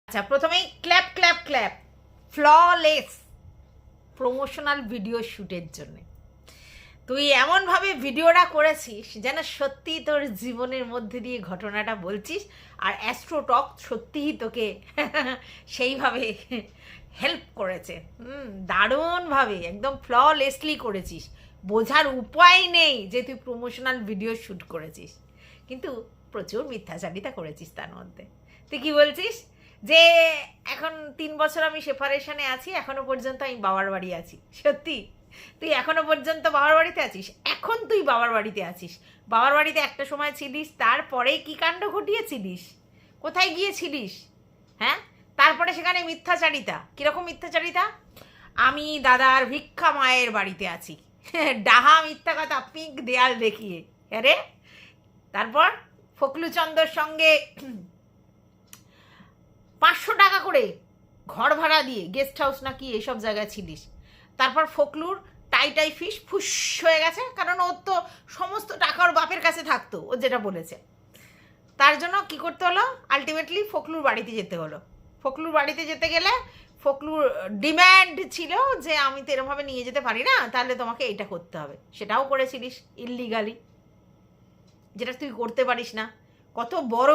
আচ্ছা, প্রথমেই clap clap clap flawless promotional video শ্যুটের জন্য তুই এমনভাবে ভিডিওটা করেছিস যেন সত্যি তোর জীবনের মধ্যে দিয়ে ঘটনাটা বলছিস, আর অ্যাস্ট্রোটক সত্যিই তোকে সেইভাবে হেল্প করেছে। দারুণভাবে একদম ফ্ললেসলি করেছিস, বোঝার উপায় নেই যে তুই প্রমোশনাল ভিডিও শ্যুট করেছিস, কিন্তু প্রচুর মিথ্যাচারিতা করেছিস তার মধ্যে। তুই কি বলছিস যে এখন 3 বছর আমি সেপারেশনে আছি, এখনো পর্যন্ত আমি বাবার বাড়ি আছি। সত্যি তুই এখনো পর্যন্ত বাবার বাড়িতে আছিস? এখন তুই বাবার বাড়িতে আছিস, বাবার বাড়িতে একটা সময় ছিলিস, তারপরে কি কাণ্ড ঘটিয়েছিলিস? কোথায় গিয়েছিলিস? হ্যাঁ, তারপরে সেখানে মিথ্যাচারিতা। কিরকম মিথ্যাচারিতা? আমি দাদার ভিক্ষা মায়ের বাড়িতে আছি, ডাহা মিথ্যা কথা, পিঙ্ক দেয়াল দেখিয়ে। আরে তারপর ফকলুচন্দ্রর সঙ্গে 500 টাকা করে ঘর ভাড়া দিয়ে গেস্ট হাউস নাকি এসব জায়গায় ছিলিস। তারপর ফকলুর টাই ফিস ফুস হয়ে গেছে, কারণ ওর তো সমস্ত টাকা ওর বাপের কাছে থাকতো, ও যেটা বলেছে। তার জন্য কি করতে হলো? আলটিমেটলি ফকলুর বাড়িতে যেতে হলো। ফকলুর বাড়িতে যেতে গেলে ফকলুর ডিম্যান্ড ছিল যে আমি তো এরমভাবে নিয়ে যেতে পারি না, তাহলে তোমাকে এইটা করতে হবে। সেটাও করেছিলিস ইললিগালি, যেটা তুই করতে পারিস না। কত বড়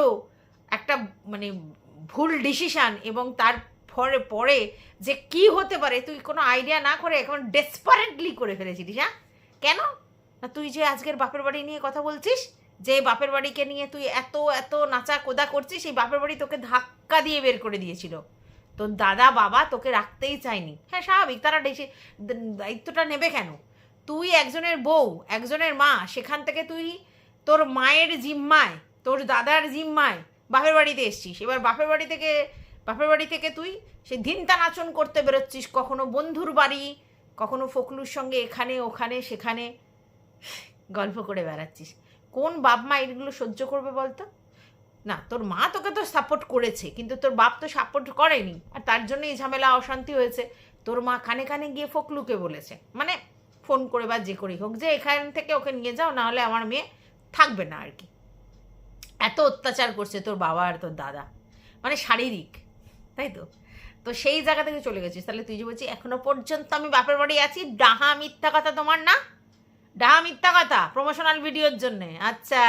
একটা মানে ভুল ডিসিশান, এবং তার পরে যে কি হতে পারে তুই কোনো আইডিয়া না করে এখন ডেসপারেটলি করে ফেলেছিলিস। হ্যাঁ, কেন না? তুই যে আজকের বাপের বাড়ি নিয়ে কথা বলছিস, যে বাপের বাড়িকে নিয়ে তুই এত এত নাচা কোদা করছিস, সেই বাপের বাড়ি তোকে ধাক্কা দিয়ে বের করে দিয়েছিল। তোর দাদা বাবা তোকে রাখতেই চায়নি। হ্যাঁ, স্বাভাবিক, তারা দায়িত্বটা নেবে কেন? তুই একজনের বউ, একজনের মা, সেখান থেকে তুই তোর মায়ের জিম্মায়, তোর দাদার জিম্মায় বাপের বাড়িতে এসছিস। এবার বাপের বাড়ি থেকে তুই সেই ধিনতা নাচন করতে বেরোচ্ছিস, কখনো বন্ধুর বাড়ি, কখনো ফকলুর সঙ্গে এখানে ওখানে সেখানে গল্প করে বেড়াচ্ছিস। কোন বাপ মা এগুলো সহ্য করবে বলতো? না, তোর মা তোকে তো সাপোর্ট করেছে, কিন্তু তোর বাপ তো সাপোর্ট করেনি, আর তার জন্য এই ঝামেলা অশান্তি হয়েছে। তোর মা কানে কানে গিয়ে ফকলুকে বলেছে, মানে ফোন করে বা যে করেই হোক, যে এখান থেকে ওকে নিয়ে যাও, নাহলে আমার মেয়ে থাকবে না আর কি। এত অত্যাচার করছে তোর বাবা আর তোর দাদা, মানে শারীরিক, তাই তো? তো সেই জায়গা থেকে চলে গেছিস। তাহলে তুই যে বলছিস এখনো পর্যন্ত আমি বাপের বাড়ি আছি, ডাহা মিথ্যা কথা তোমার না? ডাহা মিথ্যা কথা প্রমোশনাল ভিডিওর জন্যে? আচ্ছা,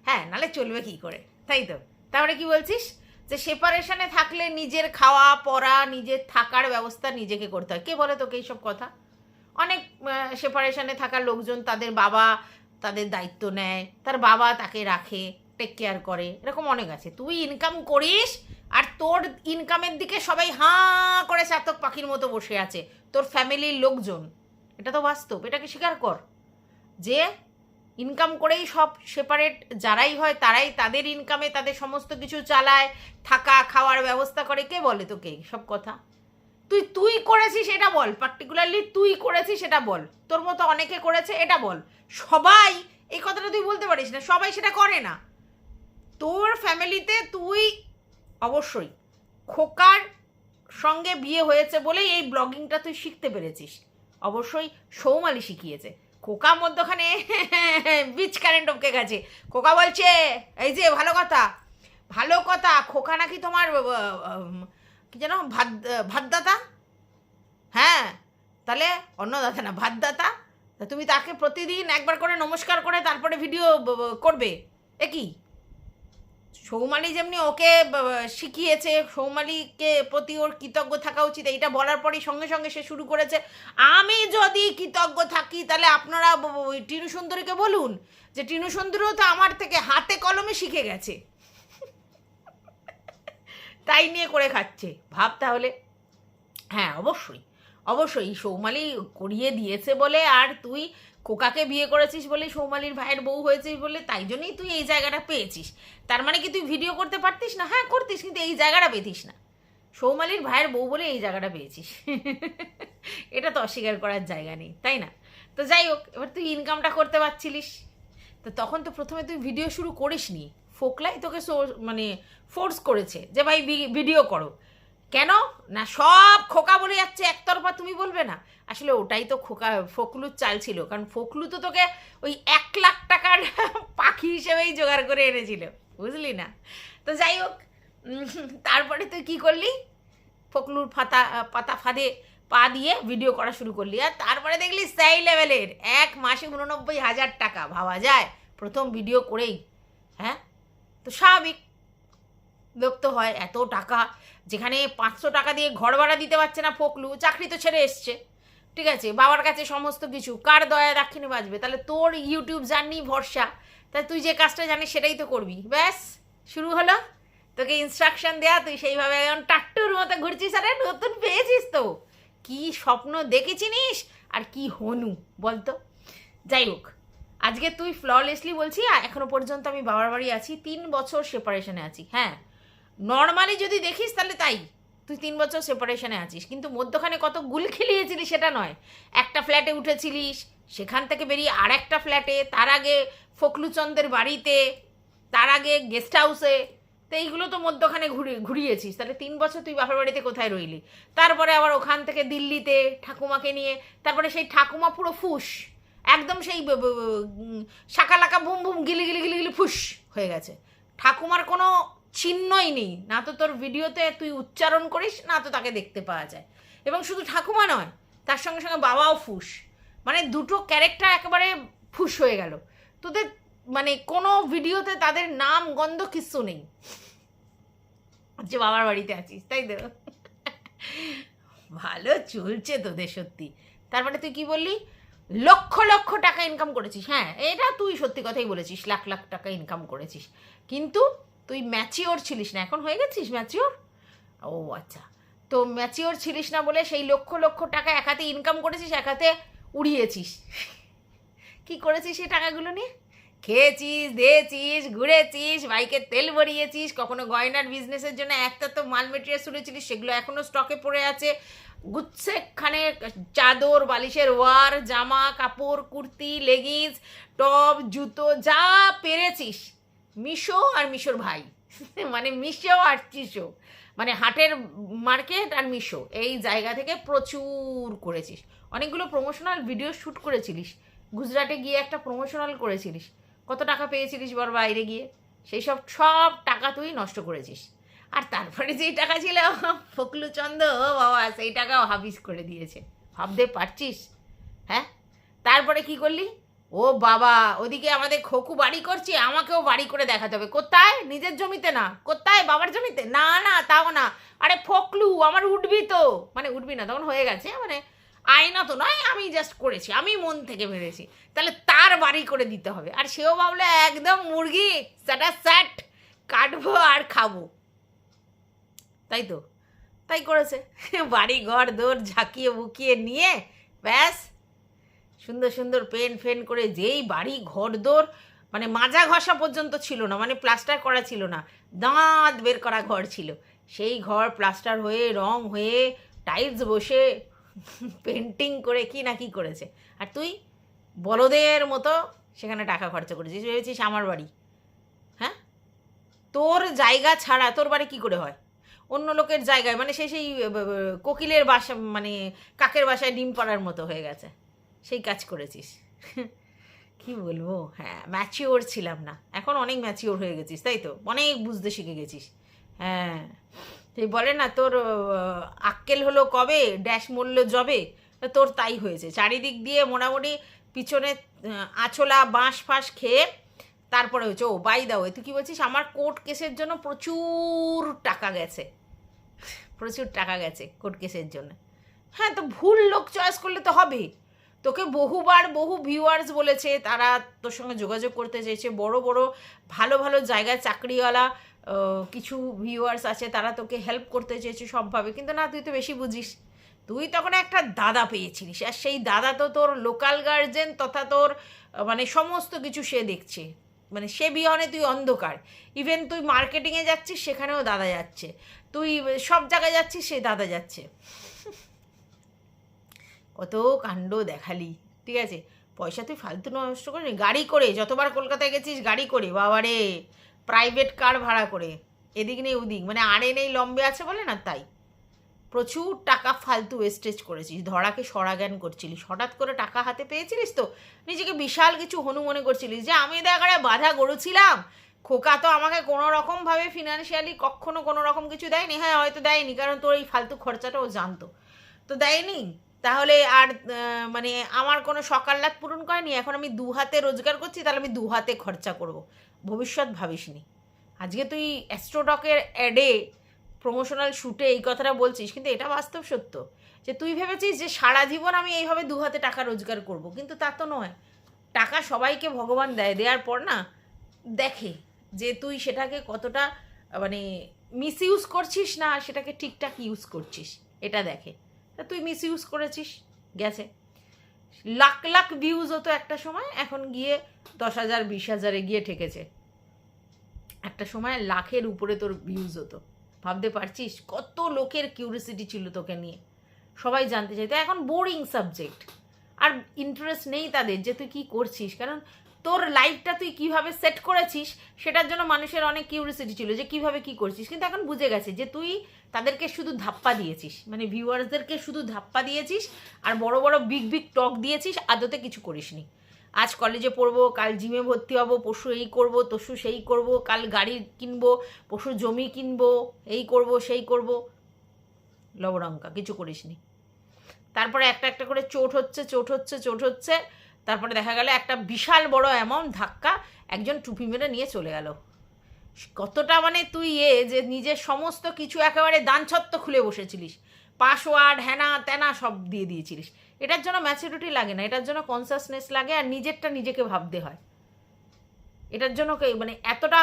হ্যাঁ, নালে চলবে কি করে, তাই তো? তারপরে কি বলছিস যে সেপারেশনে থাকলে নিজের খাওয়া পড়া, নিজের থাকার ব্যবস্থা নিজেকে করতে হয়। কে বলে তোকে এইসব কথা? অনেক সেপারেশনে থাকা লোকজন তাদের বাবা তাদের দায়িত্ব নেয়, তার বাবা তাকে রাখে, টেক কেয়ার করে, এরকম অনেক আছে। তুই ইনকাম করিস, আর তোর ইনকামের দিকে সবাই হাঁ করে চাতক পাখির মতো বসে আছে, তোর ফ্যামিলির লোকজন। এটা তো বাস্তব, এটাকে স্বীকার কর যে ইনকাম করেই সব সেপারেট যারাই হয় তারাই তাদের ইনকামে তাদের সমস্ত কিছু চালায়, থাকা খাওয়ার ব্যবস্থা করে। কে বলে তোকে সব কথা? তুই করেছিস এটা বল, পার্টিকুলারলি তুই করেছিস এটা বল, তোর মতো অনেকে করেছে এটা বল। সবাই এই কথাটা তুই বলতে পারিস না, সবাই সেটা করে না। তোর ফ্যামিলিতে তুই অবশ্যই খোকার সঙ্গে বিয়ে হয়েছে বলেই এই ব্লগিংটা তুই শিখতে পেরেছিস। অবশ্যই সৌমালি শিখিয়েছে। খোকা মধ্যখানে বিচ কারেন্ট টপকে গেছে। খোকা বলছে এই যে ভালো কথা, ভালো কথা, খোকা নাকি তোমার কি যেন ভাতদাতা। হ্যাঁ, তাহলে অন্নদাতা না, ভাতদাতা। তুমি তাকে প্রতিদিন একবার করে নমস্কার করে তারপরে ভিডিও করবে? এ কি? সৌমালি যেমনি ওকে শিখিয়েছে, সৌমালিকে প্রতি ওর কৃতজ্ঞ থাকা উচিত, এইটা বলার পরই সঙ্গে সঙ্গে সে শুরু করেছে আমি যদি কৃতজ্ঞ থাকি তাহলে আপনারা টিনু সুন্দরীকে বলুন যে টিনু সুন্দরীও তো আমার থেকে হাতে কলমে শিখে গেছে, তাই নিয়ে করে খাচ্ছে। ভাব তাহলে। হ্যাঁ, অবশ্যই সৌমালি করিয়ে দিয়েছে বলে, আর তুই খোকাকে বিয়ে করেছিস বলে, সৌমালির ভাইয়ের বউ হয়েছিস বলে, তাই জন্যই তুই এই জায়গাটা পেয়েছিস। তার মানে কি তুই ভিডিও করতে পারতিস না? হ্যাঁ করতিস, কিন্তু এই জায়গাটা পেতিস না। সৌমালির ভাইয়ের বউ বলে এই জায়গাটা পেয়েছিস, এটা তো অস্বীকার করার জায়গা নেই, তাই না? তো যাই হোক, এবার তুই ইনকামটা করতে পারছিলিস, তো তখন তো প্রথমে তুই ভিডিও শুরু করিসনি, ফোকলাই তোকে মানে ফোর্স করেছে যে ভাই ভিডিও করো। কেন না? সব খোকা বলে যাচ্ছে একতরফা, তুমি বলবে না? আসলে ওটাই তো ফকলুর চাল ছিল, কারণ ফকলু তো তোকে ওই 1 লাখ টাকার পাখি হিসেবেই জোগাড় করে এনেছিল, বুঝলি না? তো যাই হোক, তারপরে তুই কি করলি, ফকলুর পাতা ফাঁদে পা দিয়ে ভিডিও করা শুরু করলি, আর তারপরে দেখলি সেই লেভেলের 1 মাসে 89,000 টাকা, ভাবা যায় প্রথম ভিডিও করেই। হ্যাঁ, তো স্বাভাবিক, লোক তো হয় এত টাকা, যেখানে 500 টাকা দিয়ে ঘর ভাড়া দিতে পারছে না ফকলু, চাকরি তো ছেড়ে এসছে, ঠিক আছে, বাবার কাছে সমস্ত কিছু, কার দয়া দাক্ষিণে বাজবে, তাহলে তোর ইউটিউব জার্নি ভরসা, তাহলে তুই যে কাজটা জানিস সেটাই তো করবি, ব্যাস শুরু হলো তোকে ইনস্ট্রাকশন দেয়া, তুই সেইভাবে এখন টাট্টুর মতো ঘুরছিস, আরে নতুন পেয়েছিস তো, কি স্বপ্ন দেখেছিস আর কি হনু বলতো। যাই হোক, আজকে তুই ফ্ললেসলি বলছি এখনো পর্যন্ত আমি বাবার বাড়ি আছি, 3 বছর সেপারেশনে আছি। হ্যাঁ, নর্মালি যদি দেখিস তাহলে তাই, তুই 3 বছর সেপারেশনে আছিস, কিন্তু মধ্যখানে কত গুল খেলিয়েছিলিস সেটা নয়, একটা ফ্ল্যাটে উঠেছিলিস, সেখান থেকে বেরিয়ে আর একটা ফ্ল্যাটে, তার আগে ফকলুচন্দের বাড়িতে, তার আগে গেস্ট হাউসে, তো এইগুলো তো মধ্যখানে ঘুরিয়েছিস, তাহলে 3 বছর তুই বাপের বাড়িতে কোথায় রইলি, তারপরে আবার ওখান থেকে দিল্লিতে ঠাকুমাকে নিয়ে, তারপরে সেই ঠাকুমা পুরো ফুস, একদম সেই শাকালাকা বুম বুম গিলি গিলি গিলি গিলি ফুস হয়ে গেছে, ঠাকুমার কোনো চিহ্নই নেই, না তো তোর ভিডিওতে তুই উচ্চারণ করিস, না তো তাকে দেখতে পাওয়া যায়, এবং শুধু ঠাকুমা নয়, তার সঙ্গে সঙ্গে বাবাও ফুস, মানে দুটো ক্যারেক্টার একেবারে ফুস হয়ে গেল তোদের, মানে কোনো ভিডিওতে তাদের নাম গন্ধ কিচ্ছু নেই, যে বাবার বাড়িতে আছিস, তাই তো। ভালো চলছে তোদের সত্যি। তারপরে তুই কি বললি, লক্ষ লক্ষ টাকা ইনকাম করেছিস, হ্যাঁ এটা তুই সত্যি কথাই বলেছিস, লাখ লাখ টাকা ইনকাম করেছিস, কিন্তু তুই ম্যাচিওর ছিলিস না, এখন হয়ে গেছিস ম্যাচিওর। ও আচ্ছা, তো ম্যাচিওর ছিলিস না বলে সেই লক্ষ লক্ষ টাকা এক হাতে ইনকাম করেছিস, এক হাতে উড়িয়েছিস। কি করেছিস সেই টাকাগুলো নিয়ে, খেয়েছিস, দিয়েছিস, ঘুরেছিস, বাইকের তেল ভরিয়েছিস, কখনো গয়নার বিজনেসের জন্য একটা তো মাল মেটেরিয়াল শুনেছিলিস, সেগুলো এখনও স্টকে পড়ে আছে, গুচ্ছেখানে চাদর, বালিশের ওয়ার, জামা কাপড়, কুর্তি, লেগিংস, টপ, জুতো, যা পেরেছিস, মিশো আর মিশোর ভাই, মানে মিশো আর চিশো, মানে হাটের মার্কেট আর মিশো, এই জায়গা থেকে প্রচুর করেছিস, অনেকগুলো প্রমোশনাল ভিডিও শ্যুট করেছিলিস, গুজরাটে গিয়ে একটা প্রমোশনাল করেছিলিস, কত টাকা পেয়েছিলিস বল বাইরে গিয়ে, সেই সব টাকা তুই নষ্ট করেছিস, আর তারপরে যেই টাকা ছিল ফকলুচন্দ বাবা সেই টাকাও হাবিস করে দিয়েছে, ভাবতে পারছিস। হ্যাঁ, তারপরে কি করলি, ও বাবা ওদিকে আমাদের খোকু বাড়ি করছে, আমাকেও বাড়ি করে দেখাতে হবে, কোথায়, নিজের জমিতে না, কোথায়, বাবার জমিতে, না না তাও না, আরে ফকলু আমার উঠবি তো, মানে উঠবি না তখন হয়ে গেছে, মানে আয়না তো নয়, আমি জাস্ট করেছি, আমি মন থেকে ভেবেছি, তাহলে তার বাড়ি করে দিতে হবে, আর সেও ভাবলো একদম মুরগি স্যাট কাটবো আর খাবো, তাই তো, তাই করেছে, বাড়ি ঘর দৌড় ঝাঁকিয়ে বুকিয়ে নিয়ে ব্যাস সুন্দর সুন্দর পেন ফেন করে, যেই বাড়ি ঘর দৌড়, মানে মাজা ঘষা পর্যন্ত ছিল না, মানে প্লাস্টার করা ছিল না, দাঁত বের করা ঘর ছিল, সেই ঘর প্লাস্টার হয়ে রং হয়ে টাইলস বসে পেন্টিং করে কি না কি করেছে, আর তুই বলদের মতো সেখানে টাকা খরচা করেছিস, ভেবেছিস আমার বাড়ি। হ্যাঁ, তোর জায়গা ছাড়া তোর বাড়ি কি করে হয়, অন্য লোকের জায়গায়, মানে সেই কোকিলের বাসা, মানে কাকের বাসায় ডিম পাড়ার মতো হয়ে গেছে, সেই কাজ করেছিস। কি বলবো, হ্যাঁ ম্যাচিওর ছিলাম না, এখন অনেক ম্যাচিওর হয়ে গেছিস, তাই তো, অনেক বুঝতে শিখে গেছিস। হ্যাঁ, সেই বলে না তোর আক্কেল হলো কবে, ড্যাশ মূল্য জবে, তোর তাই হয়েছে, চারিদিক দিয়ে মোটামুটি পিছনে আঁচলা বাঁশ ফাঁস খেয়ে তারপরে হয়েছে। ও বাই দাও, তুই কী বলছিস, আমার কোর্ট কেসের জন্য প্রচুর টাকা গেছে, প্রচুর টাকা গেছে কোর্ট কেসের জন্য। হ্যাঁ, তো ভুল লোক চয়েস করলে তো হবে, তোকে বহুবার বহু ভিউয়ার্স বলেছে, তারা তোর সঙ্গে যোগাযোগ করতে চেয়েছে, বড় বড় ভালো ভালো জায়গায় চাকরিওয়ালা কিছু ভিউয়ার্স আছে, তারা তোকে হেল্প করতে চেয়েছে সবভাবে, কিন্তু না, তুই তো বেশি বুঝিস, তুই তখন একটা দাদা পেয়েছিলিস, আর সেই দাদা তো তোর লোকাল গার্জেন তথা তোর মানে সমস্ত কিছু সে দেখছে, মানে সে বিহনে তুই অন্ধকার, ইভেন তুই মার্কেটিংয়ে যাচ্ছিস সেখানেও দাদা যাচ্ছে, তুই সব জায়গায় যাচ্ছিস সে দাদা যাচ্ছে, কত কাণ্ড দেখালি, ঠিক আছে, পয়সা তুই ফালতু নষ্ট করিনি, গাড়ি করে যতবার কলকাতায় গেছিস গাড়ি করে, বাবারে প্রাইভেট কার ভাড়া করে, এদিক নেই ওদিক, মানে আড়ে নেই লম্বে আছে বলে না, তাই প্রচুর টাকা ফালতু ওয়েস্টেজ করেছিস, ধরাকে সরা জ্ঞান করছিলিস, হঠাৎ করে টাকা হাতে পেয়েছিলিস তো নিজেকে বিশাল কিছু হনু মনে করছিলিস, যে আমি দেখারে বাধা গড়েছিলাম, খোকা তো আমাকে কোনো রকমভাবে ফিনান্সিয়ালি কখনো কোনো রকম কিছু দেয়নি। হ্যাঁ হয়তো দেয়নি, কারণ তোর এই ফালতু খরচাটা ও জানতো, তো দেয়নি। তাহলে আর মানে আমার কোনো সকাল্লাদ পূরণ করেনি। এখন আমি দু হাতে রোজগার করছি, তাহলে আমি দু হাতে খরচা করব, ভবিষ্যৎ ভাবিসনি। আজকে তুই অ্যাস্ট্রোডকের অ্যাডে প্রমোশনাল শ্যুটে এই কথাটা বলছিস, কিন্তু এটা বাস্তব সত্য যে তুই ভেবেছিস যে সারা জীবন আমি এইভাবে দু হাতে টাকা রোজগার করব, কিন্তু তা তো নয়। টাকা সবাইকে ভগবান দেয়, দেওয়ার পর না দেখে যে তুই সেটাকে কতটা মানে মিস ইউজ করছিস না সেটাকে ঠিকঠাক ইউজ করছিস, এটা দেখে। তা তুই মিস ইউজ করেছিস, গেছে। লাখ লাখ ভিউজ হতো একটা সময়, এখন গিয়ে 10,000 20,000-এ গিয়ে ঠেকেছে। একটা সময় লাখের উপরে তোর ভিউজ হতো, ভাবতে পারছিস? কত লোকের কিউরিসিটি ছিল তোকে নিয়ে, সবাই জানতে চাইতো। এখন বোরিং সাবজেক্ট, আর ইন্টারেস্ট নেই তাদের যে তুই কী করছিস, কারণ তোর লাইফটা তুই কীভাবে সেট করেছিস সেটার জন্য মানুষের অনেক কিউরিসিটি ছিল যে কীভাবে কী করছিস। কিন্তু এখন বুঝে গেছে যে তুই তাদেরকে শুধু ধাপ্পা দিয়েছিস, মানে ভিউয়ার্সদেরকে শুধু ধাপ্পা দিয়েছিস, আর বড় বড় বিগ বিগ টক দিয়েছিস, আদতে কিছু করিসনি। আজ কলেজে পড়বো, কাল জিমে ভর্তি হবো, পরশু এই করবো, তরশু সেই করবো, কাল গাড়ি কিনবো, পরশু জমি কিনবো, এই করব সেই করব, লবণঙ্কা কিছু করিসনি। তারপরে একটা একটা করে চোট হচ্ছে, তারপরে দেখা গেল একটা বিশাল বড় অ্যামাউন্ট ধাক্কা একজন টুপি মেরে নিয়ে চলে গেল। কতটা মানে তুই যে নিজের সমস্ত কিছু একেবারে দানছত্ব খুলে বসেছিলিস, পাসওয়ার্ড হ্যানা ত্যানা সব দিয়ে দিয়েছিলিস। এটার জন্য ম্যাচুরিটি লাগে না, এটার জন্য কনসাসনেস লাগে, আর নিজেরটা নিজেকে ভাবতে হয়। এটার জন্য মানে এতটা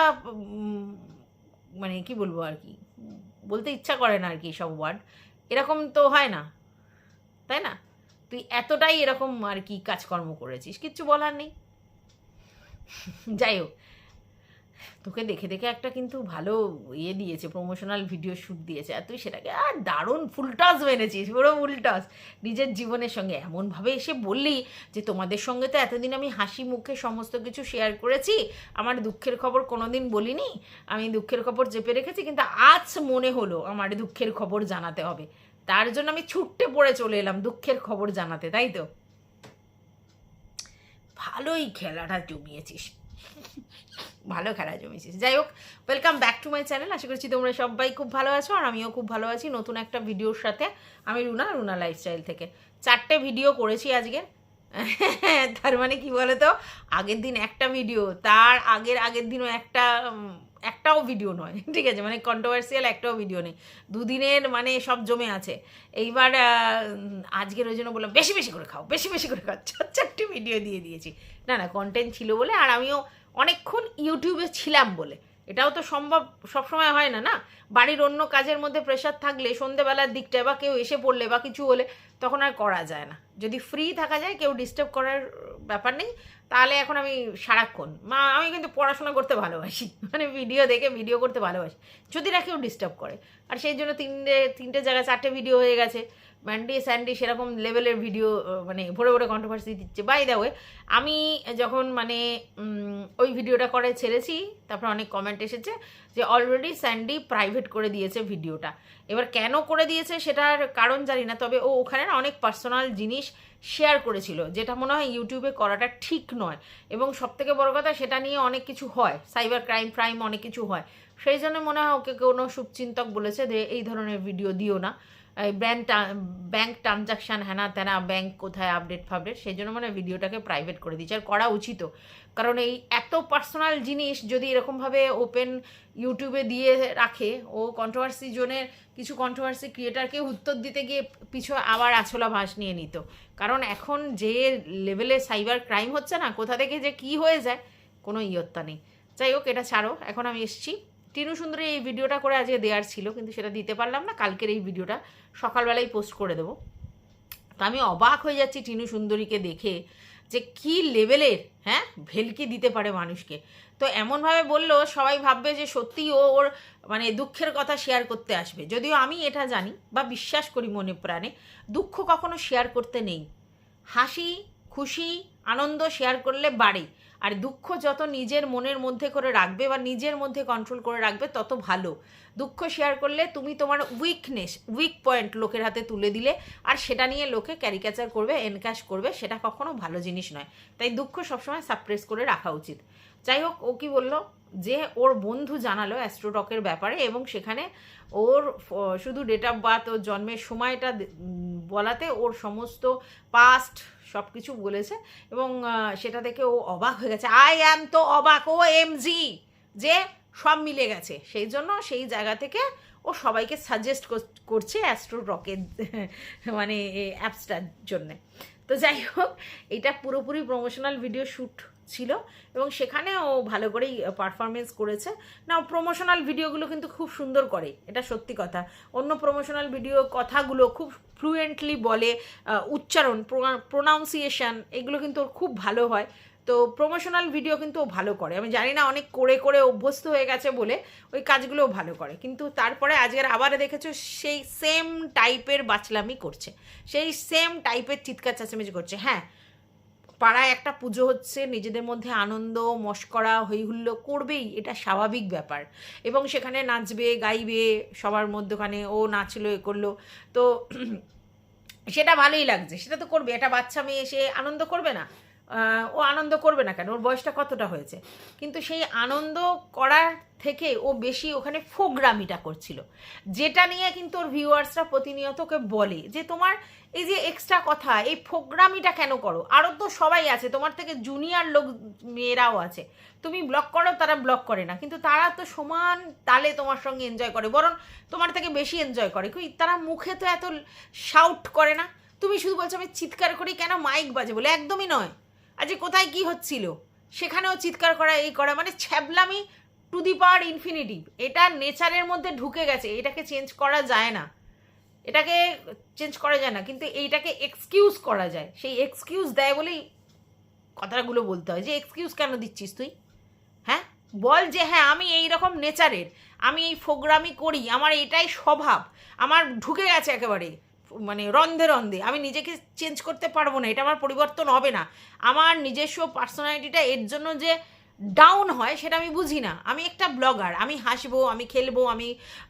মানে কি বলবো আর কি, বলতে ইচ্ছা করে না আর কি সব ওয়ার্ড, এরকম তো হয় না, তাই না? তুই এতটাই এরকম আর কি কাজকর্ম করেছিস, কিচ্ছু বলার নেই। যাই হোক, তোকে দেখে দেখে একটা কিন্তু ভালো দিয়েছে, প্রমোশনাল ভিডিও শ্যুট দিয়েছে, আর তুই সেটাকে আর দারুণ ফুলটস মেনেছিস, পুরো ফুলটস নিজের জীবনের সঙ্গে। এমনভাবে এসে বললি যে তোমাদের সঙ্গে তো এতদিন আমি হাসি মুখে সমস্ত কিছু শেয়ার করেছি, আমার দুঃখের খবর কোনোদিন বলিনি, আমি দুঃখের খবর চেপে রেখেছি, কিন্তু আজ মনে হলো আমার দুঃখের খবর জানাতে হবে, তার জন্য আমি ছুট্টে পড়ে চলে এলাম দুঃখের খবর জানাতে, তাই তো? ভালোই খেলাটা জমিয়েছিস, ভালো খেলা জমেছিস। যাই হোক, welcome back to my channel. আশা করছি তোমরা সবাই খুব ভালো আছো, আর আমিও খুব ভালো আছি নতুন একটা ভিডিওর সাথে। আমি রুনা লাইফস্টাইল থেকে 4টে ভিডিও করেছি আজকে। তার মানে কি বলো তো, আগের দিন একটা ভিডিও, তার আগের দিনও একটাও ভিডিও নয়, ঠিক আছে, মানে কন্ট্রোভার্সিয়াল একটাও ভিডিও নেই, দুদিনের মানে সব জমে আছে। এইবার আজকের ওই জন্য বললাম বেশি বেশি করে খাও, বেশি বেশি করে খাও, 4টে ভিডিও দিয়ে দিয়েছি। না কন্টেন্ট ছিল বলে, আর আমিও অনেকক্ষণ ইউটিউবে ছিলাম বলে। এটাও তো সম্ভব সবসময় হয় না, বাড়ির অন্য কাজের মধ্যে প্রেশার থাকলে সন্ধেবেলার দিকটায় বা কেউ এসে পড়লে বা কিছু হলে তখন আর করা যায় না। যদি ফ্রি থাকা যায়, কেউ ডিস্টার্ব করার ব্যাপার নেই, তাহলে এখন আমি সারাক্ষণ আমি কিন্তু পড়াশোনা করতে ভালোবাসি, মানে ভিডিও দেখে ভিডিও করতে ভালোবাসি, যদি না কেউ ডিস্টার্ব করে। আর সেই জন্য তিনটে জায়গায় 4টে ভিডিও হয়ে গেছে। ম্যান্ডি স্যান্ডি সেরকম লেভেলের ভিডিও মানে ভরে ভরে কন্ট্রোভার্সি দিচ্ছে। বাই দ্য ওয়ে, আমি যখন মানে ওই ভিডিওটা করে ছেড়েছি, তারপর অনেক কমেন্ট এসেছে যে অলরেডি স্যান্ডি প্রাইভেট করে দিয়েছে ভিডিওটা। এবার কেন করে দিয়েছে সেটার কারণ জানি না, তবে ও ওখানে না অনেক পার্সোনাল জিনিস শেয়ার করেছিল, যেটা মনে হয় ইউটিউবে করাটা ঠিক নয়। এবং সবথেকে বড় কথা, সেটা নিয়ে অনেক কিছু হয়, সাইবার ক্রাইম অনেক কিছু হয়। সেই জন্য মনে হয় ওকে কোনো শুভচিন্তক বলেছে যে এই ধরনের ভিডিও দিও না, ব্যাংক ট্রানজাকশান হ্যানা ত্যানা, ব্যাংক কোথায় আপডেট সেই জন্য মানে ভিডিওটাকে প্রাইভেট করে দিচ্ছে। আর করা উচিত, কারণ এই এত পার্সোনাল জিনিস যদি এরকমভাবে ওপেন ইউটিউবে দিয়ে রাখে, ও কন্ট্রোভার্সি জোনের কিছু কন্ট্রোভার্সি ক্রিয়েটারকে উত্তর দিতে গিয়ে পিছু আবার আছলা ভাস নিয়ে নিত। কারণ এখন যে লেভেলে সাইবার ক্রাইম হচ্ছে না, কোথা থেকে যে কী হয়ে যায় কোনো ইয়ত্তা নেই। যাই হোক, এটা ছাড়ো, এখন আমি এসছি টিনু সুন্দরী এই ভিডিওটা করে আজকে দেওয়ার ছিল, কিন্তু সেটা দিতে পারলাম না। কালকের এই ভিডিওটা সকালবেলাই পোস্ট করে দেবো। তো আমি অবাক হয়ে যাচ্ছি টিনু সুন্দরীকে দেখে, যে কি লেভেলের ভেলকি দিতে পারে মানুষকে। তো এমনভাবে বললো সবাই ভাববে যে সত্যি ওর মানে দুঃখের কথা শেয়ার করতে আসবে। যদিও আমি এটা জানি বা বিশ্বাস করি মনে প্রাণে, দুঃখ কখনো শেয়ার করতে নেই। হাসি খুশি আনন্দ শেয়ার করলে বাড়ে, আর দুঃখ যত নিজের মনের মধ্যে করে রাখবে বা নিজের মধ্যে কন্ট্রোল করে রাখবে তত ভালো। দুঃখ শেয়ার করলে তুমি তোমার উইক পয়েন্ট লোকের হাতে তুলে দিলে, আর সেটা নিয়ে লোকে ক্যারিকেচার করবে, এনক্যাশ করবে, সেটা কখনো ভালো জিনিস নয়। তাই দুঃখ সবসময় সাপ্রেস করে রাখা উচিত। যাই হোক, ও কি বললো, যে ওর বন্ধু জানালো অ্যাস্ট্রোটকের ব্যাপারে, এবং সেখানে ওর শুধু ডেট অফ বার্থ, ওর জন্মের সময়টা বলাতে ওর সমস্ত পাস্ট সব কিছু বলেছে, এবং সেটা দেখে ও অবাক হয়ে গেছে। আই অ্যাম তো অবাক, ও এমজি, যে সব মিলে গেছে। সেই জন্য সেই জায়গা থেকে ও সবাইকে সাজেস্ট করছে অ্যাস্ট্রোটকের মানে অ্যাপসটার জন্যে। তো যাই হোক, এটা পুরোপুরি প্রমোশনাল ভিডিও শ্যুট ছিল, এবং সেখানে ও ভালো করেই পারফরমেন্স করেছে। না, প্রমোশনাল ভিডিওগুলো কিন্তু খুব সুন্দর করে, এটা সত্যি কথা। অন্য প্রমোশনাল ভিডিও কথাগুলো খুব ফ্লুয়েন্টলি বলে, উচ্চারণ, প্রোনাউন্সিয়েশন এগুলো কিন্তু ওর খুব ভালো হয়। তো প্রমোশনাল ভিডিও কিন্তু ও ভালো করে। আমি জানি না, অনেক করে করে অভ্যস্ত হয়ে গেছে বলে ওই কাজগুলোও ভালো করে। কিন্তু তারপরে আজকের আবার দেখেছো সেই সেম টাইপের বাচলামি করছে, সেই সেম টাইপের চিৎকার চেঁচামেচি করছে। হ্যাঁ, পাড়ায় একটা পুজো হচ্ছে, নিজেদের মধ্যে আনন্দ মশকরা হইহুল্লো করবেই, এটা স্বাভাবিক ব্যাপার। এবং সেখানে নাচবে গাইবে সবার মধ্যখানে, ও নাচলো এ করলো, তো সেটা ভালোই লাগছে, সেটা তো করবে। একটা বাচ্চা মেয়ে এসে আনন্দ করবে না? ও আনন্দ করবে না কেন? ওর বয়সটা কতটা হয়েছে? কিন্তু সেই আনন্দ করার থেকে ও বেশি ওখানে ফোকরামিটা করছিল, যেটা নিয়ে কিন্তু ওর ভিউয়ার্সরা প্রতিনিয়ত ওকে বলে যে তোমার এই যে এক্সট্রা কথা, এই ফোকরামিটা কেন করো? আরও তো সবাই আছে, তোমার থেকে জুনিয়র লোক মেয়েরাও আছে, তুমি ব্লগ করো, তারা ব্লগ করে না, কিন্তু তারা তো সমান তালে তোমার সঙ্গে এনজয় করে, বরং তোমার থেকে বেশি এনজয় করে। তারা মুখে তো এত শাউট করে না। তুমি শুধু বলছো আমি চিৎকার করি কেন, মাইক বাজে বলে? একদমই নয়। আজ কোথায় কি হচ্ছিল সেখানেও চিৎকার করা, এই করা, মানে ছ্যাবলামি টু দি পাওয়ার ইনফিনিটিভ। এটা নেচারের মধ্যে ঢুকে গেছে, এটাকে চেঞ্জ করা যায় না, এটাকে চেঞ্জ করা যায় না, কিন্তু এইটাকে এক্সকিউজ করা যায়। সেই এক্সকিউজ দেয় বলেই কথাগুলো বলতে হয়, যে এক্সকিউজ কেন দিচ্ছিস তুই? হ্যাঁ, বল যে হ্যাঁ আমি এই রকম নেচারের, আমি এই ফোগ্রামি করি, আমার এটাই স্বভাব, আমার ঢুকে গেছে একেবারে, মানে রন্ধে রন্ধে, আমি নিজেকে চেঞ্জ করতে পারবো না, এটা আমার পরিবর্তন হবে না। আমার নিজস্ব পার্সোনালিটিটা এর জন্য যে ডাউন হয় সেটা আমি বুঝি না। আমি একটা ব্লগার, আমি হাসবো, আমি খেলবো, আমি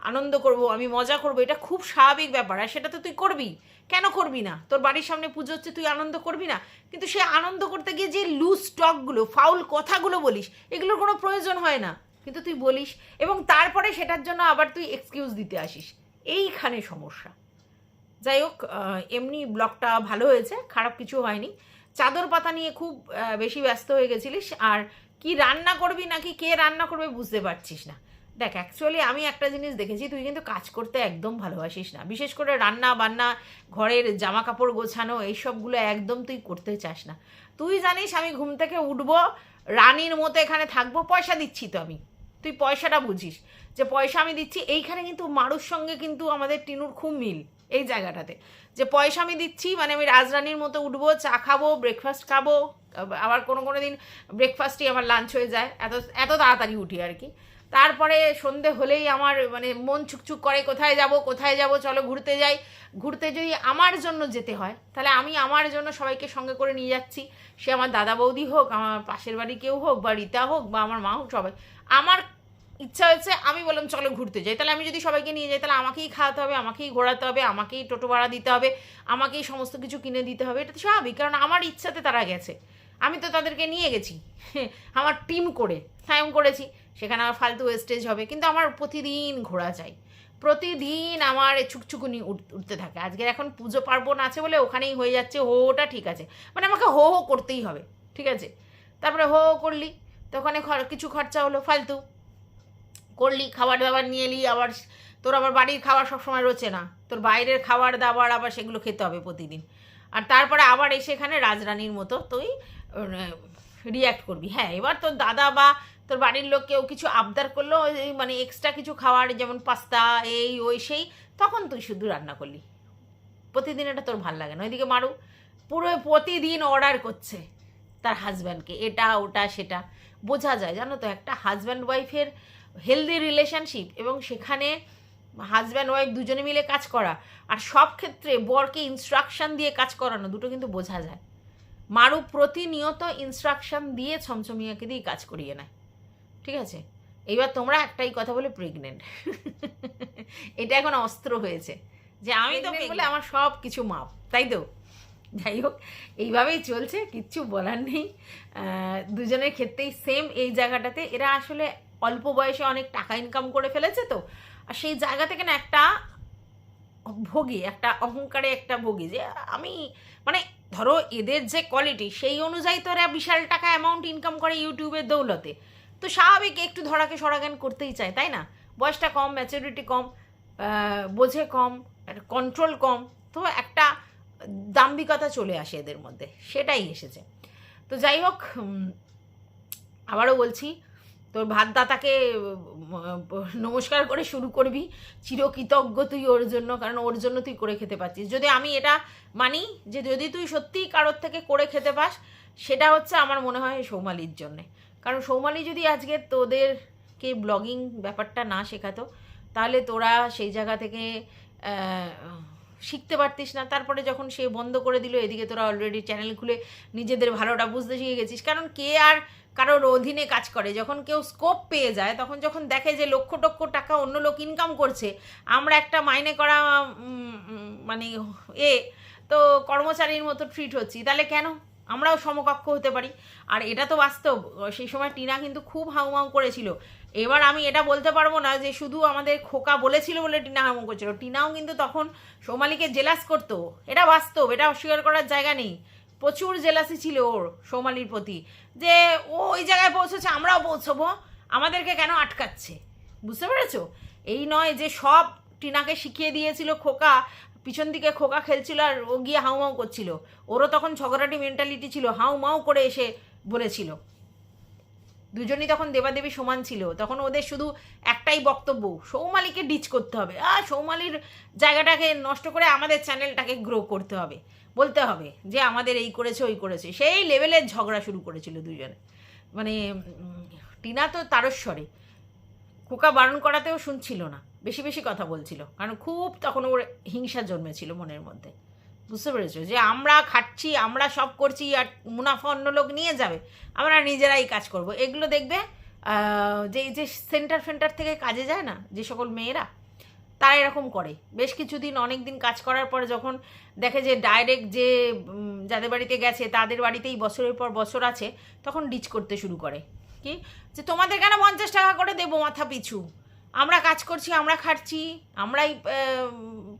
আনন্দ করব, আমি মজা করব, এটা খুব স্বাভাবিক ব্যাপার। আর সেটা তো তুই করবি, কেন করবি না? তোর বাড়ির সামনে পুজো হচ্ছে, তুই আনন্দ করবি না? কিন্তু সে আনন্দ করতে গিয়ে যে লুজ টকগুলো, ফাউল কথাগুলো বলিস, এগুলোর কোনো প্রয়োজন হয় না, কিন্তু তুই বলিস, এবং তারপরে সেটার জন্য আবার তুই এক্সকিউজ দিতে আসিস। এইখানে সমস্যা। যাই হোক, এমনি ব্লগটা ভালো হয়েছে, খারাপ কিছু হয়নি। চাদর পাতা নিয়ে খুব বেশি ব্যস্ত হয়ে গেছিলিস, আর কি রান্না করবি নাকি কে রান্না করবে বুঝতে পারছিস না। দেখ, অ্যাকচুয়ালি আমি একটা জিনিস দেখেছি, তুই কিন্তু কাজ করতে একদম ভালোবাসিস না, বিশেষ করে রান্না বান্না, ঘরের জামা কাপড় গোছানো, এইসবগুলো একদম তুই করতে চাস না। তুই জানিস আমি ঘুম থেকে উঠবো, রানীর মতো এখানে থাকবো, পয়সা দিচ্ছি তো আমি, তুই পয়সাটা বুঝিস, যে পয়সা আমি দিচ্ছি। এইখানে কিন্তু মারুর সঙ্গে কিন্তু আমাদের টিনুর খুব মিল এই জায়গাটাতে, যে পয়সা আমি দিচ্ছি মানে আমি রাজরানীর মতো উঠবো, চা খাবো, ব্রেকফাস্ট খাবো, আবার কোনো কোনো দিন ব্রেকফাস্টই আমার লাঞ্চ হয়ে যায়, এত এত তাড়াতাড়ি উঠি আর কি। তারপরে সন্ধে হলেই আমার মানে মন ছুকছুক করে, কোথায় যাব কোথায় যাব, চলো ঘুরতে যাই। ঘুরতে যদি আমার জন্য যেতে হয়, তাহলে আমি আমার জন্য সবাইকে সঙ্গে করে নিয়ে যাচ্ছি, সে আমার দাদা বৌদি হোক, আমার পাশের বাড়ি কেউ হোক, বা রীতা হোক, বা আমার মা হোক, সবাই। আমার ইচ্ছা হয়েছে, আমি বললাম চলো ঘুরতে যাই, তাহলে আমি যদি সবাইকে নিয়ে যাই, তাহলে আমাকেই খাওয়াতে হবে, আমাকেই ঘোরাতে হবে, আমাকেই টোটো ভাড়া দিতে হবে, আমাকেই সমস্ত কিছু কিনে দিতে হবে। এটা তো স্বাভাবিক, কারণ আমার ইচ্ছাতে তারা গেছে, আমি তো তাদেরকে নিয়ে গেছি আমার টিম করে, টাইম করেছি, সেখানে আমার ফালতু ওয়েস্টেজ হবে। কিন্তু আমার প্রতিদিন ঘোরা চাই, প্রতিদিন আমার ছুকছুকুনি উঠতে থাকে। আজকে এখন পুজো পার্বণ আছে বলে ওখানেই হয়ে যাচ্ছে, হোটা ঠিক আছে, মানে আমাকে হো হো করতেই হবে, ঠিক আছে। তারপরে হো হো করলি, তো ওখানে কিছু খরচা হলো ফালতু, করলি, খাবার দাবার নিয়ে এলি, আবার তোর আবার বাড়ির খাবার সবসময় রোচে না, তোর বাইরের খাবার দাবার আবার সেগুলো খেতে হবে প্রতিদিন। আর তারপরে আবার এসে এখানে রাজরানীর মতো তুই রিয়্যাক্ট করবি। হ্যাঁ, এবার তোর দাদা বা তোর বাড়ির লোক কেউ কিছু আবদার করলো, মানে এক্সট্রা কিছু খাওয়ার, যেমন পাস্তা, এই ওই সেই, তখন তুই শুধু রান্না করলি। প্রতিদিন এটা তোর ভাল লাগে না। ওইদিকে মারু পুরো প্রতিদিন অর্ডার করছে তার হাজব্যান্ডকে, এটা ওটা সেটা। বোঝা যায় জানো তো, একটা হাজব্যান্ড ওয়াইফের হেলদি রিলেশনশিপ, এবং সেখানে হাজব্যান্ড ওয়াইফ দুজনে মিলে কাজ করা, আর সব ক্ষেত্রে বরকে ইনস্ট্রাকশন দিয়ে কাজ করানো, দুটো কিন্তু বোঝা যায়। মারু প্রতিনিয়ত ইনস্ট্রাকশন দিয়ে ছমছমিয়াকে দিয়ে কাজ করিয়ে নেয়, ঠিক আছে। এইবার তোমরা একটাই কথা বলে প্রেগনেন্ট এটা এখন অস্ত্র হয়েছে, যে আমি তো বলে আমার সব কিছু মাপ, তাই তো। যাই হোক, এইভাবেই চলছে, কিচ্ছু বলার নেই। দুজনের ক্ষেত্রেই সেম এই জায়গাটাতে এরা আসলে অল্প বয়সে অনেক টাকা ইনকাম করে ফেলেছে তো, আর সেই জায়গা থেকে না একটা ভোগী, একটা অহংকারে একটা ভোগী, যে আমি মানে ধরো এদের যে কোয়ালিটি সেই অনুযায়ী তো এরা বিশাল টাকা অ্যামাউন্ট ইনকাম করে ইউটিউবের দৌলতে, তো স্বাভাবিক একটু ধরাকে সরাগান করতেই চায়, তাই না? বয়সটা কম, ম্যাচুরিটি কম, বোঝে কম, কন্ট্রোল কম, তো একটা দাম্ভিকতা চলে আসে এদের মধ্যে, সেটাই এসেছে। তো যাই হোক, আবারও বলছি, তোর ভাতদাতাকে নমস্কার করে শুরু করবি, চিরকৃতজ্ঞ তুই ওর জন্য, কারণ ওর জন্য তুই করে খেতে পাচ্ছিস। যদি আমি এটা মানি যে যদি তুই সত্যিই কারোর থেকে করে খেতে পাস, সেটা হচ্ছে আমার মনে হয় সৌমালির জন্যে। কারণ সৌমালি যদি আজকে তোদেরকে ব্লগিং ব্যাপারটা না শেখাতো, তাহলে তোরা সেই জায়গা থেকে শিখতে পারতিস না। তারপরে যখন সে বন্ধ করে দিল, এদিকে তোরা অলরেডি চ্যানেল খুলে নিজেদের ভালোটা বুঝতে শিখে গেছিস। কারণ কে আর কারোর অধীনে কাজ করে? যখন কেউ স্কোপ পেয়ে যায়, তখন যখন দেখে যে লক্ষ লক্ষ টাকা অন্য লোক ইনকাম করছে, আমরা একটা মাইনে করা মানে তো কর্মচারীর মতো ট্রিট হচ্ছি, তাহলে কেন আমরাও সমকক্ষ হতে পারি? আর এটা তো বাস্তব। সেই সময় টিনা কিন্তু খুব হাউমাউ করেছিল। এবার আমি এটা বলতে পারবো না যে শুধু আমাদের খোকা বলেছিল বলে টিনা হাউমাউ করেছিল, টিনাও কিন্তু তখন সৌমালিকে জেলাস করতো, এটা বাস্তব, এটা অস্বীকার করার জায়গা নেই। প্রচুর জেলাসি ছিল ওর সৌমালির প্রতি, যে ও ওই জায়গায় পৌঁছেছে, আমরাও পৌঁছবো, আমাদেরকে কেন আটকাচ্ছে? বুঝতে পেরেছো? এই নয় যে সব টিনাকে শিখিয়ে দিয়েছিল খোকা, পিছন দিকে খোকা খেলছিল আর ও গিয়ে হাউমাউ করছিল। ওরও তখন ঝগড়াটি মেন্টালিটি ছিল, হাউমাউ করে এসে বলেছিল। দুজনই তখন দেবাদেবী সমান ছিল, তখন ওদের শুধু একটাই বক্তব্য, সৌমালিকে ডিচ করতে হবে, আর সৌমালির জায়গাটাকে নষ্ট করে আমাদের চ্যানেলটাকে গ্রো করতে হবে, বলতে হবে যে আমাদের এই করেছে ওই করেছে। সেই লেভেলের ঝগড়া শুরু করেছিল দুজনে। মানে টিনা তো তারস্বরে, খোকা বারণ করাতেও শুনছিল না, বেশি বেশি কথা বলছিল, কারণ খুব তখন ওর হিংসা জন্মেছিল মনের মধ্যে। বুঝতে পেরেছো? যে আমরা খাচ্ছি, আমরা সব করছি, আর মুনাফা অন্য লোক নিয়ে যাবে, আমরা নিজেরাই কাজ করব। এগুলো দেখবে যে যে সেন্টার থেকে কাজে যায় না যে সকল মেয়েরা, তারা এরকম করে। বেশ কিছুদিন, অনেক দিন কাজ করার পরে যখন দেখে যে ডাইরেক্ট যে যাদের বাড়িতে গেছে তাদের বাড়িতেই বছরের পর বছর আছে, তখন ডিচ করতে শুরু করে। কি যে তোমাদের কেন 50 টাকা করে দেবো মাথা পিছু? আমরা কাজ করছি, আমরা খাচ্ছি, আমরাই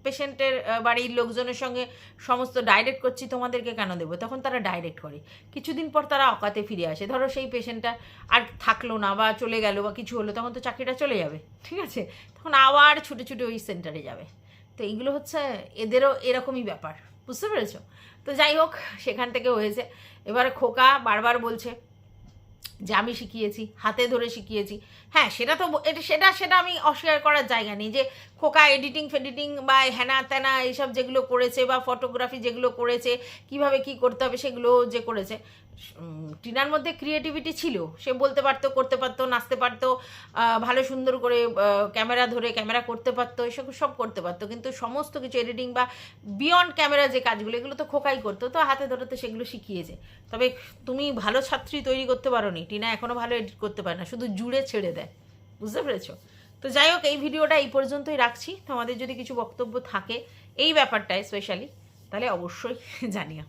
পেশেন্টের বাড়ির লোকজনের সঙ্গে সমস্ত ডাইরেক্ট করছি, তোমাদেরকে কেন দেবো? তখন তারা ডাইরেক্ট করে। কিছুদিন পর তারা অকাতে ফিরে আসে। ধরো সেই পেশেন্টটা আর থাকলো না বা চলে গেল বা কিছু হলো, তখন তো চাকরিটা চলে যাবে, ঠিক আছে? তখন আবার ছুটে ছুটে ওই সেন্টারে যাবে। তো এইগুলো হচ্ছে এদেরও এরকমই ব্যাপার, বুঝতে পেরেছো? তো যাই হোক, সেখান থেকে হয়েছে। এবারে খোকা বারবার বলছে যে আমি শিখিয়েছি, হাতে ধরে শিখিয়েছি। হ্যাঁ, সেটা তো সেটা আমি অস্বীকার করার জায়গা নেই যে খোকা এডিটিং ফেডিটিং বা হ্যানা ত্যানা এইসব যেগুলো করেছে, বা ফটোগ্রাফি যেগুলো করেছে, কিভাবে কি করতে হবে সেগুলো যে করেছে। টিনার মধ্যে ক্রিয়েটিভিটি ছিল, সে বলতে পারতো, করতে পারতো, নাচতে পারতো, ভালো সুন্দর করে ক্যামেরা ধরে ক্যামেরা করতে পারতো, এসব সব করতে পারতো। কিন্তু সমস্ত কিছু এডিটিং বা বিয়ন্ড ক্যামেরা যে কাজগুলো, এগুলো তো খোকাই করতো, তো হাতে ধরে তো সেগুলো শিখিয়েছে। তবে তুমি ভালো ছাত্রী তৈরি করতে পারো নি, টিনা এখনও ভালো এডিট করতে পারে না, শুধু জুড়ে ছেড়ে দেয়। বুঝতে পেরেছো? তো যাই হোক, এই ভিডিওটা এই পর্যন্তই রাখছি। তোমাদের যদি কিছু বক্তব্য থাকে এই ব্যাপারটায় স্পেশালি, তাহলে অবশ্যই জানিও।